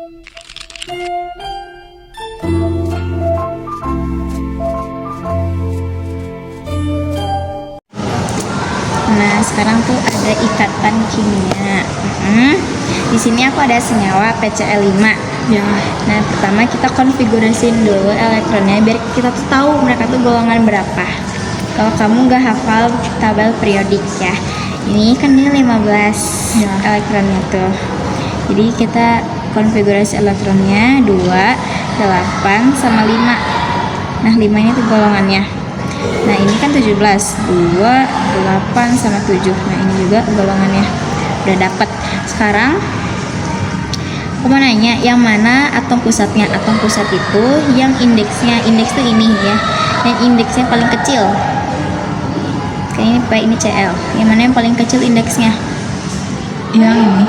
Nah, sekarang tuh ada ikatan kimia. Di sini aku ada senyawa PCl5. Ya. Nah, pertama kita konfigurasiin dulu elektronnya biar kita tuh tahu mereka tuh golongan berapa. Kalau kamu nggak hafal tabel periodik ya. Ini kan ini 15 Ya. elektronnya tuh. Jadi kita konfigurasi elektronnya 2, 8 sama 5. Nah, 5 ini tuh golongannya. Nah, ini kan 17, 2, 8 sama 7. Nah, ini juga golongannya. Udah dapet. Sekarang aku mau nanya, yang mana atom pusatnya? Atom pusat itu yang indeksnya, indeks tuh ini ya. Yang indeksnya paling kecil. Kayak ini P, ini Cl. Yang mana yang paling kecil indeksnya? Yang ini.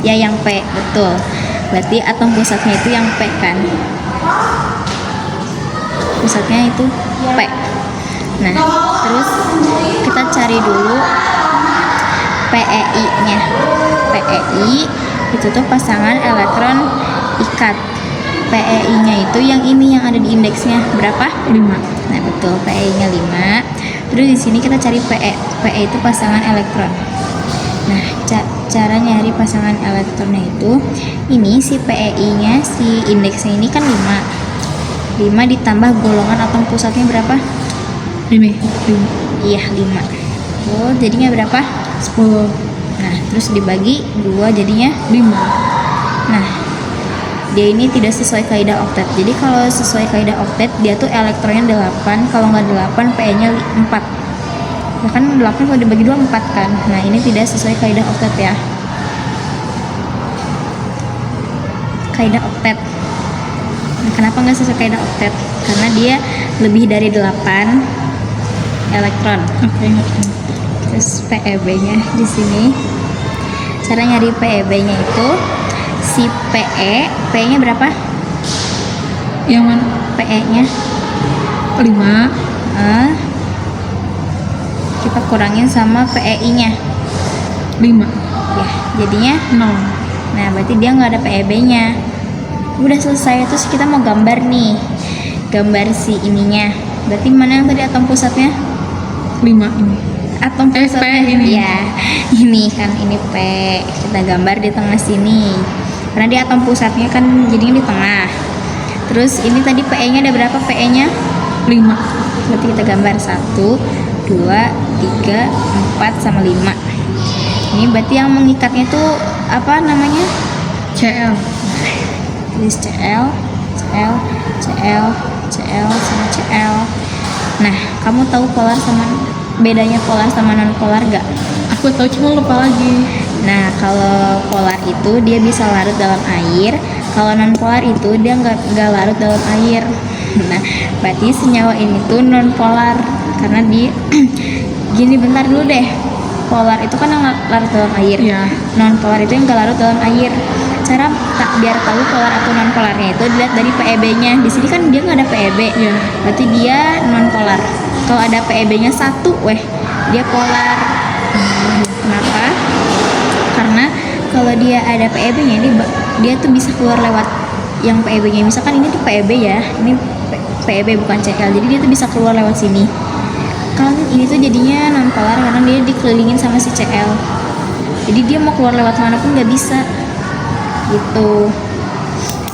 Ya, yang P, betul. Berarti atom pusatnya itu yang P kan? Pusatnya itu P. Nah, terus kita cari dulu PEI-nya. PEI itu tuh pasangan elektron ikat. PEI-nya itu yang ini yang ada di indeksnya berapa? 5. Nah, betul, PEI-nya 5. Terus di sini kita cari PE. PE itu pasangan elektron. Nah, cara nyari pasangan elektronnya itu ini si PEI-nya, si indeksnya ini kan 5. 5 ditambah golongan atom pusatnya berapa? Ini. 5. Iya, 5. Oh, jadinya berapa? 10. Nah, terus dibagi 2 jadinya 5. Nah, dia ini tidak sesuai kaidah oktet. Jadi kalau sesuai kaidah oktet, dia tuh elektronnya 8. Kalau nggak 8, PE-nya 4. Bahkan 8 kalau dibagi 2, 4 kan. Nah, ini tidak sesuai kaidah oktet ya. Kaidah oktet. Nah, kenapa nggak sesuai kaidah oktet? Karena dia lebih dari 8 elektron. Oke, ngerti. Terus PEB-nya di sini. Cara nyari PEB-nya itu si PE, PE-nya berapa? Yang mana? PE-nya 5. kita kurangin sama PEI-nya. 5. Ya, jadinya 0. nah berarti dia nggak ada PEB-nya. Udah selesai, terus kita mau gambar nih. Gambar si ininya. Berarti mana yang tadi atom pusatnya? 5 ini. Atom pusatnya P ini. ya, ini kan ini P. Kita gambar di tengah sini. Karena dia atom pusatnya kan jadinya di tengah. Terus ini tadi PE-nya ada berapa PE-nya? 5. Berarti kita gambar 1, 2, 3, 4 sama 5. Ini berarti yang mengikatnya tuh apa namanya? Cl. Tulis Cl, Cl, Cl, Cl sama Cl. Nah, kamu tahu polar sama bedanya polar sama non polar gak? Aku tahu, cuma lupa lagi. Nah, kalau polar itu dia bisa larut dalam air, kalau non polar itu dia nggak larut dalam air. Nah, berarti senyawa ini tuh non polar karena di gini, bentar dulu deh. Polar itu kan yang larut dalam air. Iya. Non polar itu yang nggak larut dalam air. Cara biar tahu polar atau non polarnya itu dilihat dari PEB-nya. Di sini kan dia nggak ada PEB. Iya. Berarti dia non polar. Kalau ada PEB-nya 1, dia polar. Kenapa? Karena kalau dia ada PEB-nya, dia tuh bisa keluar lewat yang PEB-nya. Misalkan ini tuh PEB ya, ini PEB bukan Cl, jadi dia tuh bisa keluar lewat sini. Kalau ini tuh jadinya non polar karena dia dikelilingin sama si Cl. Jadi dia mau keluar lewat mana pun nggak bisa. Gitu.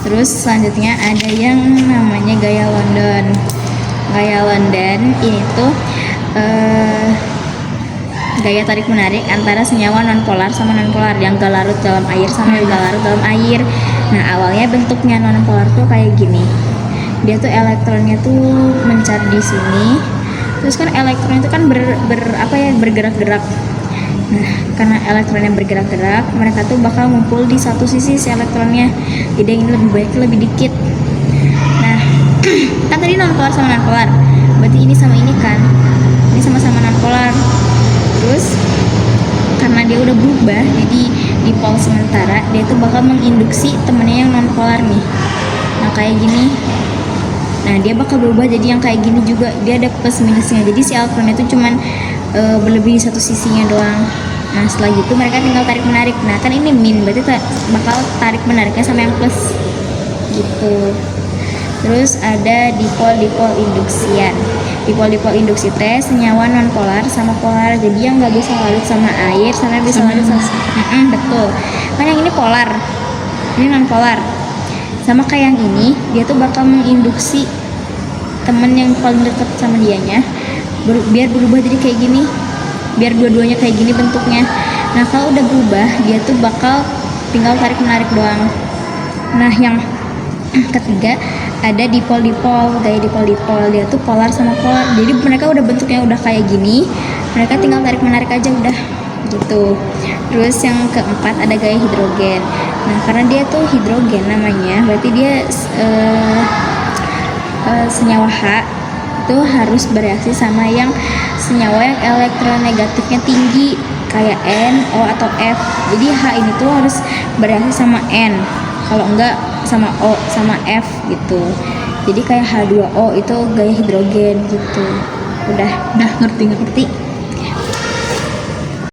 Terus selanjutnya ada yang namanya gaya London. Gaya London ini tuh gaya tarik menarik antara senyawa non polar sama non polar yang gak larut dalam air sama yang gak larut dalam air. Nah, awalnya bentuknya non polar tuh kayak gini. Dia tuh elektronnya tuh mencar di sini. Terus kan elektron itu kan bergerak-gerak. Nah, karena elektronnya bergerak-gerak, mereka tuh bakal ngumpul di satu sisi si elektronnya. Jadi yang ini lebih baik, lebih dikit. Nah, kan tadi non polar sama non polar. Berarti ini sama ini kan. Ini sama-sama non polar. Terus karena dia udah berubah, jadi di pol sementara dia tuh bakal menginduksi temennya yang non polar nih. Nah, kayak gini. Nah, dia bakal berubah jadi yang kayak gini juga. Dia ada plus minusnya. Jadi si elektronnya itu cuman berlebih di satu sisinya doang. Nah, setelah gitu mereka tinggal tarik menarik. Nah, kan ini min, berarti bakal tarik menariknya sama yang plus. gitu. Terus ada dipol induksian. Dipol induksi teh senyawa nonpolar sama polar. Jadi yang nggak bisa larut sama air, sama bisa larut sama betul. Kan yang ini polar, ini nonpolar. Sama kayak yang ini, dia tuh bakal menginduksi temen yang paling dekat sama dianya biar berubah jadi kayak gini, biar dua-duanya kayak gini bentuknya. Nah kalau udah berubah, dia tuh bakal tinggal tarik menarik doang. Nah yang ketiga ada dipol gaya dipol dia tuh polar sama polar. Jadi mereka udah bentuknya udah kayak gini, mereka tinggal tarik menarik aja udah gitu. Terus yang keempat ada gaya hidrogen. Nah karena dia tuh hidrogen namanya, berarti dia senyawa H itu harus bereaksi sama yang senyawa yang elektronegatifnya tinggi kayak N, O atau F. Jadi H ini tuh harus bereaksi sama N, kalau enggak sama O sama F gitu. Jadi kayak H2O itu gaya hidrogen gitu. Udah ngerti.